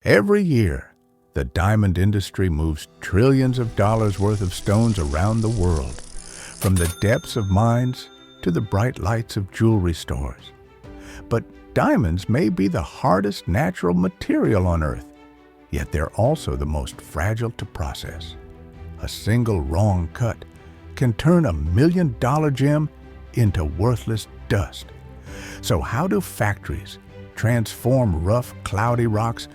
Every year, the diamond industry moves trillions of dollars worth of stones around the world, from the depths of mines to the bright lights of jewelry stores. But diamonds may be the hardest natural material on Earth, yet they're also the most fragile to process. A single wrong cut can turn $1 million gem into worthless dust. So how do factories transform rough, cloudy rocks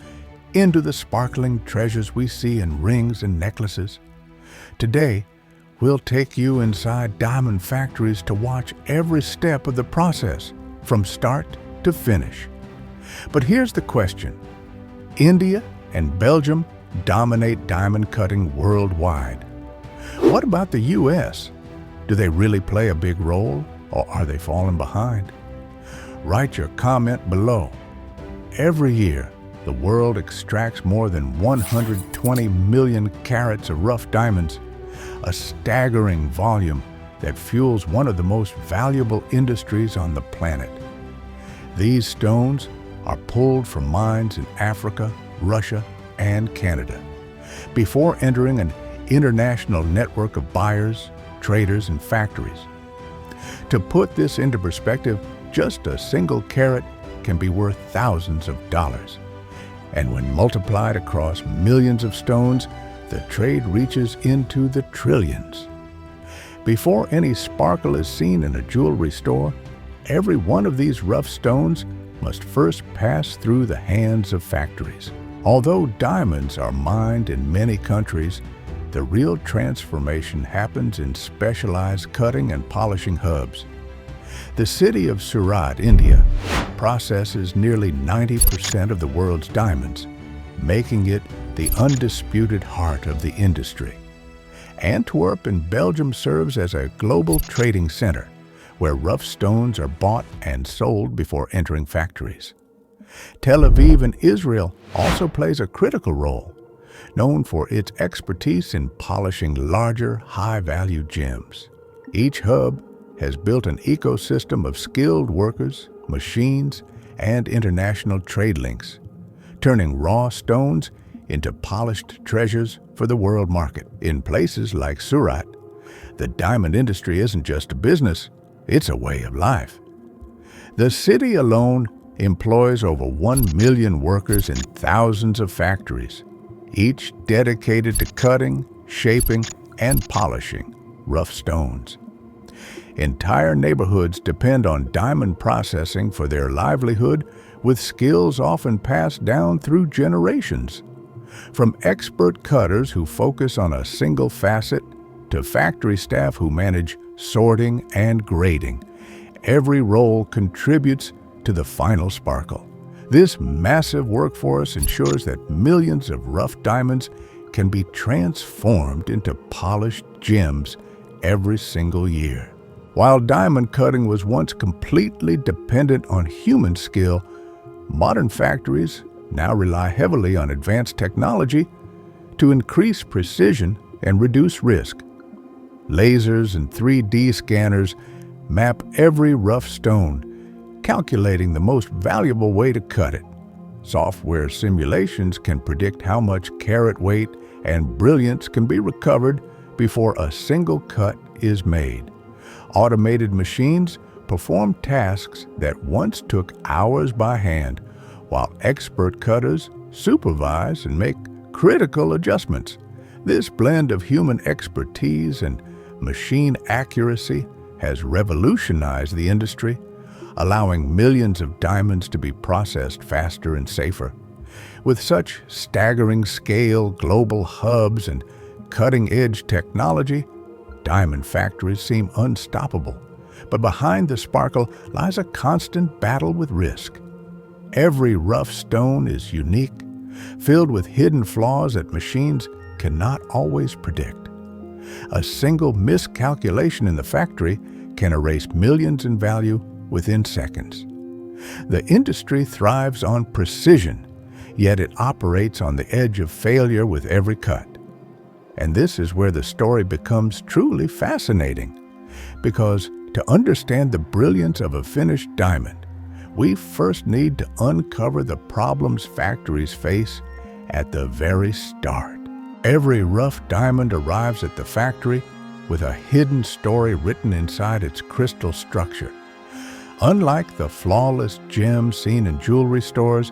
into the sparkling treasures we see in rings and necklaces? Today, we'll take you inside diamond factories to watch every step of the process, from start to finish. But here's the question. India and Belgium dominate diamond cutting worldwide. What about the U.S.? Do they really play a big role, or are they falling behind? Write your comment below. Every year, the world extracts more than 120 million carats of rough diamonds, a staggering volume that fuels one of the most valuable industries on the planet. These stones are pulled from mines in Africa, Russia, and Canada before entering an international network of buyers, traders, and factories. To put this into perspective, just a single carat can be worth thousands of dollars. And when multiplied across millions of stones, the trade reaches into the trillions. Before any sparkle is seen in a jewelry store, every one of these rough stones must first pass through the hands of factories. Although diamonds are mined in many countries, the real transformation happens in specialized cutting and polishing hubs. The city of Surat, India, processes nearly 90% of the world's diamonds, making it the undisputed heart of the industry. Antwerp in Belgium serves as a global trading center, where rough stones are bought and sold before entering factories. Tel Aviv in Israel also plays a critical role, known for its expertise in polishing larger, high-value gems. Each hub has built an ecosystem of skilled workers, machines, and international trade links, turning raw stones into polished treasures for the world market. In places like Surat, the diamond industry isn't just a business, it's a way of life. The city alone employs over 1 million workers in thousands of factories, each dedicated to cutting, shaping, and polishing rough stones. Entire neighborhoods depend on diamond processing for their livelihood, with skills often passed down through generations. From expert cutters who focus on a single facet to factory staff who manage sorting and grading, every role contributes to the final sparkle. This massive workforce ensures that millions of rough diamonds can be transformed into polished gems every single year. While diamond cutting was once completely dependent on human skill, modern factories now rely heavily on advanced technology to increase precision and reduce risk. Lasers and 3D scanners map every rough stone, calculating the most valuable way to cut it. Software simulations can predict how much carat weight and brilliance can be recovered before a single cut is made. Automated machines perform tasks that once took hours by hand, while expert cutters supervise and make critical adjustments. This blend of human expertise and machine accuracy has revolutionized the industry, allowing millions of diamonds to be processed faster and safer. With such staggering scale, global hubs, and cutting-edge technology, diamond factories seem unstoppable. But behind the sparkle lies a constant battle with risk. Every rough stone is unique, filled with hidden flaws that machines cannot always predict. A single miscalculation in the factory can erase millions in value within seconds. The industry thrives on precision, yet it operates on the edge of failure with every cut. And this is where the story becomes truly fascinating, because to understand the brilliance of a finished diamond, we first need to uncover the problems factories face at the very start. Every rough diamond arrives at the factory with a hidden story written inside its crystal structure. Unlike the flawless gems seen in jewelry stores,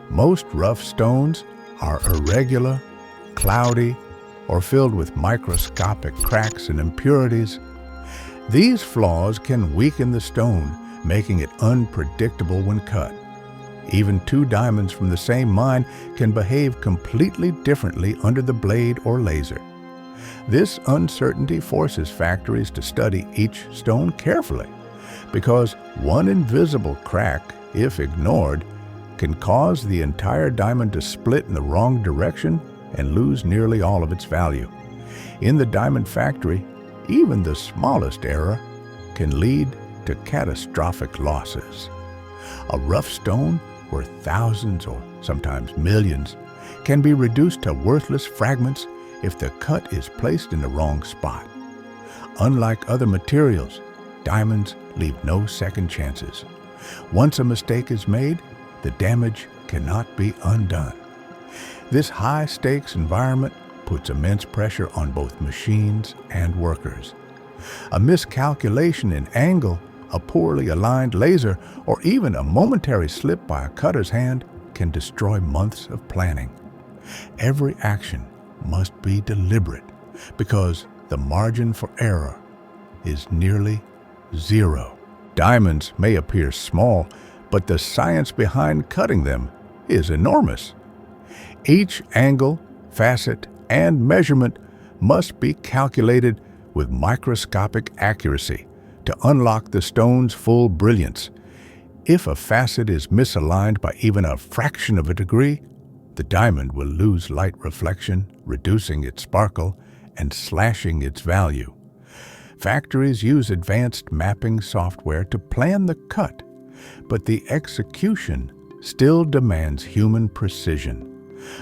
most rough stones are irregular, cloudy, or filled with microscopic cracks and impurities. These flaws can weaken the stone, making it unpredictable when cut. Even two diamonds from the same mine can behave completely differently under the blade or laser. This uncertainty forces factories to study each stone carefully, because one invisible crack, if ignored, can cause the entire diamond to split in the wrong direction and lose nearly all of its value. In the diamond factory, even the smallest error can lead to catastrophic losses. A rough stone, worth thousands or sometimes millions, can be reduced to worthless fragments if the cut is placed in the wrong spot. Unlike other materials, diamonds leave no second chances. Once a mistake is made, the damage cannot be undone. This high-stakes environment puts immense pressure on both machines and workers. A miscalculation in angle, a poorly aligned laser, or even a momentary slip by a cutter's hand can destroy months of planning. Every action must be deliberate because the margin for error is nearly zero. Diamonds may appear small, but the science behind cutting them is enormous. Each angle, facet, and measurement must be calculated with microscopic accuracy to unlock the stone's full brilliance. If a facet is misaligned by even a fraction of a degree, the diamond will lose light reflection, reducing its sparkle and slashing its value. Factories use advanced mapping software to plan the cut, but the execution still demands human precision.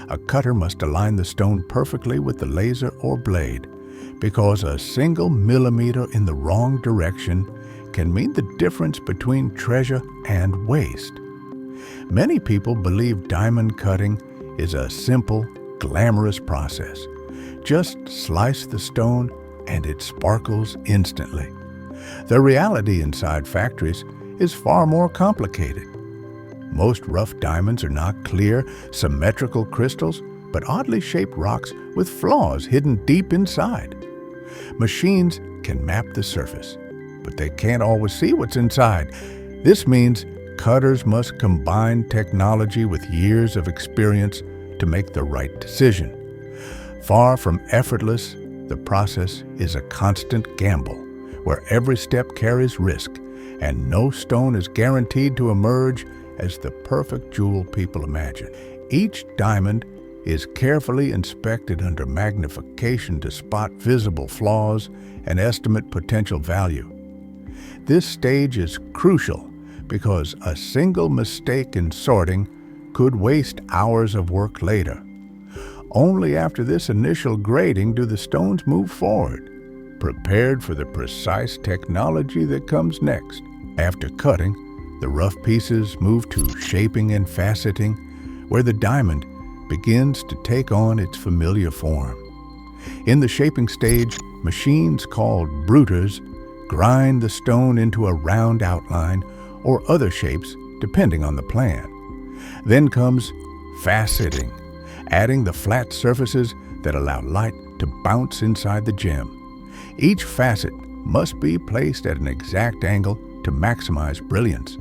A cutter must align the stone perfectly with the laser or blade, because a single millimeter in the wrong direction can mean the difference between treasure and waste. Many people believe diamond cutting is a simple, glamorous process. Just slice the stone and it sparkles instantly. The reality inside factories is far more complicated. Most rough diamonds are not clear, symmetrical crystals, but oddly shaped rocks with flaws hidden deep inside. Machines can map the surface, but they can't always see what's inside. This means cutters must combine technology with years of experience to make the right decision. Far from effortless, the process is a constant gamble, where every step carries risk, and no stone is guaranteed to emerge as the perfect jewel people imagine. Each diamond is carefully inspected under magnification to spot visible flaws and estimate potential value. This stage is crucial because a single mistake in sorting could waste hours of work later. Only after this initial grading do the stones move forward, prepared for the precise technology that comes next. After cutting, the rough pieces move to shaping and faceting, where the diamond begins to take on its familiar form. In the shaping stage, machines called bruiters grind the stone into a round outline or other shapes depending on the plan. Then comes faceting, adding the flat surfaces that allow light to bounce inside the gem. Each facet must be placed at an exact angle to maximize brilliance.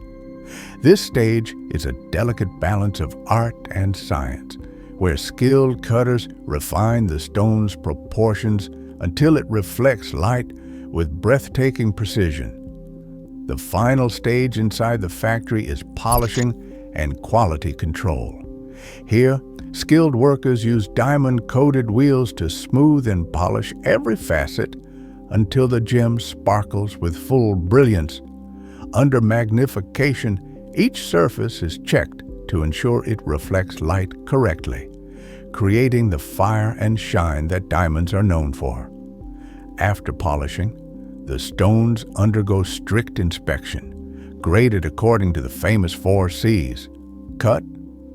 This stage is a delicate balance of art and science, where skilled cutters refine the stone's proportions until it reflects light with breathtaking precision. The final stage inside the factory is polishing and quality control. Here, skilled workers use diamond-coated wheels to smooth and polish every facet until the gem sparkles with full brilliance. Under magnification, each surface is checked to ensure it reflects light correctly, creating the fire and shine that diamonds are known for. After polishing, the stones undergo strict inspection, graded according to the famous 4 C's: cut,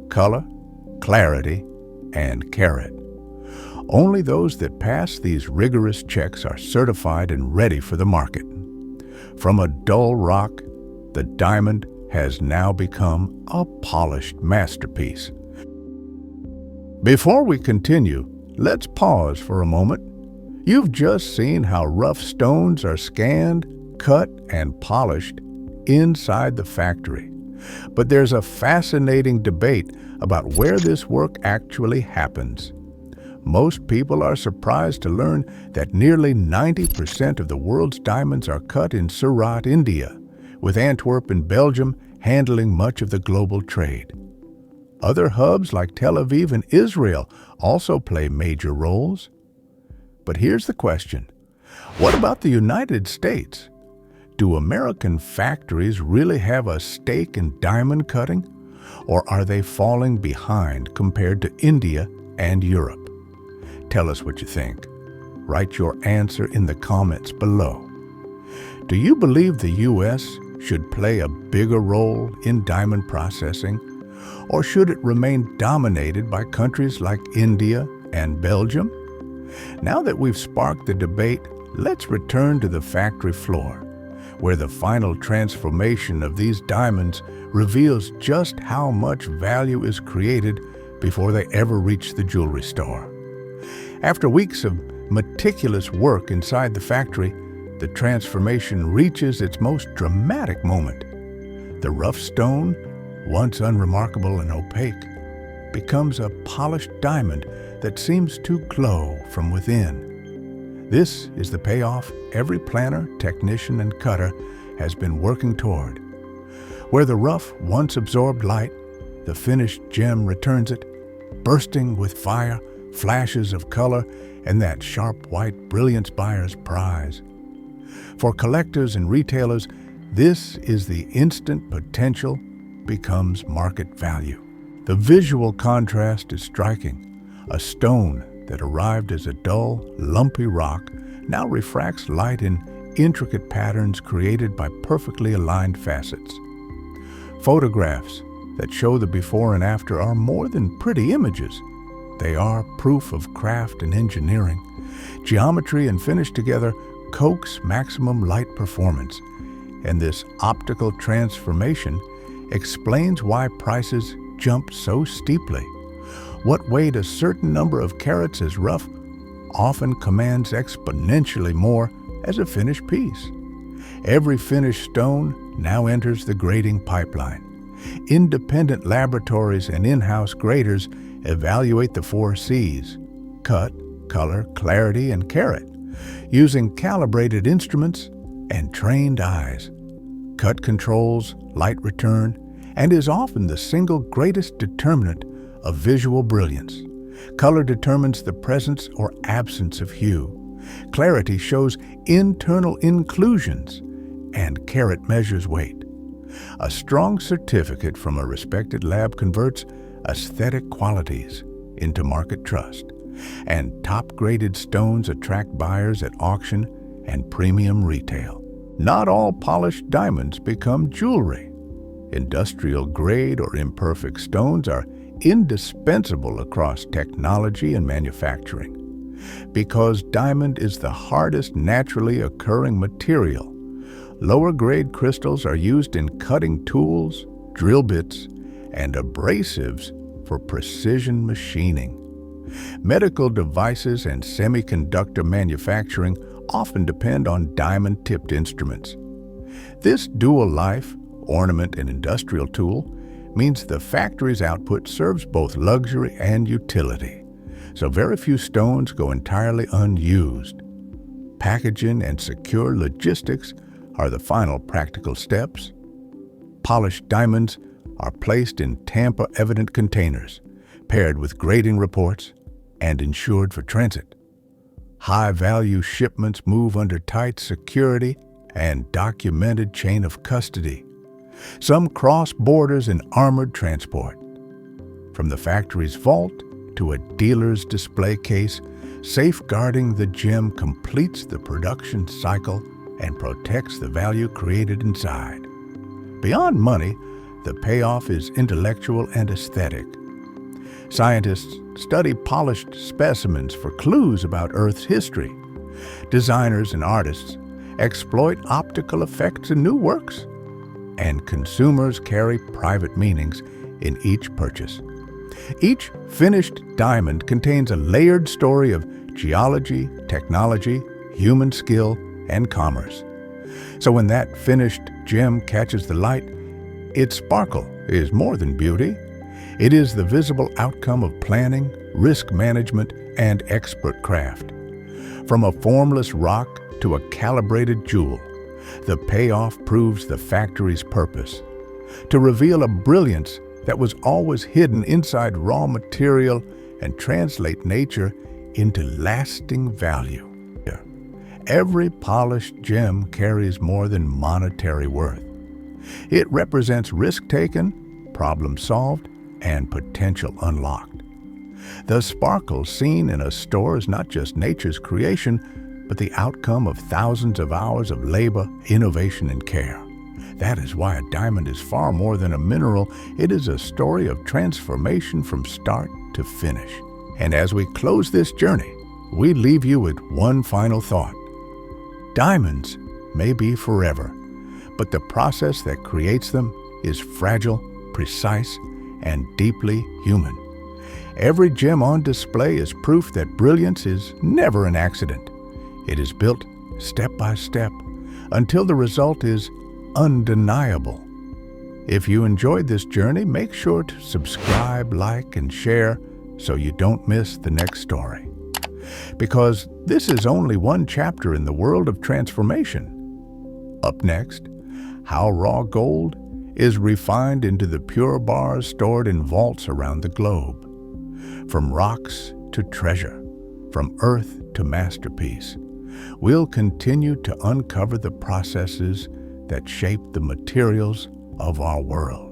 color, clarity, and carat. Only those that pass these rigorous checks are certified and ready for the market. From a dull rock, the diamond has now become a polished masterpiece. Before we continue, let's pause for a moment. You've just seen how rough stones are scanned, cut, and polished inside the factory. But there's a fascinating debate about where this work actually happens. Most people are surprised to learn that nearly 90% of the world's diamonds are cut in Surat, India, with Antwerp in Belgium handling much of the global trade. Other hubs like Tel Aviv and Israel also play major roles. But here's the question: what about the United States? Do American factories really have a stake in diamond cutting, or are they falling behind compared to India and Europe? Tell us what you think. Write your answer in the comments below. Do you believe the U.S. should play a bigger role in diamond processing, or should it remain dominated by countries like India and Belgium? Now that we've sparked the debate, let's return to the factory floor, where the final transformation of these diamonds reveals just how much value is created before they ever reach the jewelry store. After weeks of meticulous work inside the factory, the transformation reaches its most dramatic moment. The rough stone, once unremarkable and opaque, becomes a polished diamond that seems to glow from within. This is the payoff every planner, technician, and cutter has been working toward. Where the rough once absorbed light, the finished gem returns it, bursting with fire, flashes of color, and that sharp white brilliance buyer's prize. For collectors and retailers, this is the instant potential becomes market value. The visual contrast is striking. A stone that arrived as a dull, lumpy rock now refracts light in intricate patterns created by perfectly aligned facets. Photographs that show the before and after are more than pretty images. They are proof of craft and engineering. Geometry and finish together coax maximum light performance, and this optical transformation explains why prices jump so steeply. What weighed a certain number of carats as rough often commands exponentially more as a finished piece. Every finished stone now enters the grading pipeline. Independent laboratories and in-house graders evaluate the 4 C's: cut, color, clarity, and carat, using calibrated instruments and trained eyes. Cut controls light return and is often the single greatest determinant of visual brilliance. Color determines the presence or absence of hue. Clarity shows internal inclusions, and carat measures weight. A strong certificate from a respected lab converts aesthetic qualities into market trust, and top-graded stones attract buyers at auction and premium retail. Not all polished diamonds become jewelry. Industrial-grade or imperfect stones are indispensable across technology and manufacturing. Because diamond is the hardest naturally occurring material, lower-grade crystals are used in cutting tools, drill bits, and abrasives for precision machining. Medical devices and semiconductor manufacturing often depend on diamond-tipped instruments. This dual life, ornament and industrial tool, means the factory's output serves both luxury and utility, so very few stones go entirely unused. Packaging and secure logistics are the final practical steps. Polished diamonds are placed in tamper-evident containers, paired with grading reports, and insured for transit. High-value shipments move under tight security and documented chain of custody. Some cross borders in armored transport. From the factory's vault to a dealer's display case, safeguarding the gem completes the production cycle and protects the value created inside. Beyond money, the payoff is intellectual and aesthetic. Scientists study polished specimens for clues about Earth's history. Designers and artists exploit optical effects in new works. And consumers carry private meanings in each purchase. Each finished diamond contains a layered story of geology, technology, human skill, and commerce. So when that finished gem catches the light, its sparkle is more than beauty. It is the visible outcome of planning, risk management, and expert craft. From a formless rock to a calibrated jewel, the payoff proves the factory's purpose: to reveal a brilliance that was always hidden inside raw material and translate nature into lasting value. Every polished gem carries more than monetary worth. It represents risk taken, problem solved, and potential unlocked. The sparkle seen in a store is not just nature's creation, but the outcome of thousands of hours of labor, innovation, and care. That is why a diamond is far more than a mineral. It is a story of transformation from start to finish. And as we close this journey, we leave you with one final thought. Diamonds may be forever, but the process that creates them is fragile, precise, and deeply human. Every gem on display is proof that brilliance is never an accident. It is built step by step until the result is undeniable. If you enjoyed this journey, make sure to subscribe, like, and share so you don't miss the next story. Because this is only one chapter in the world of transformation. Up next, how raw gold is refined into the pure bars stored in vaults around the globe. From rocks to treasure, from earth to masterpiece, we'll continue to uncover the processes that shape the materials of our world.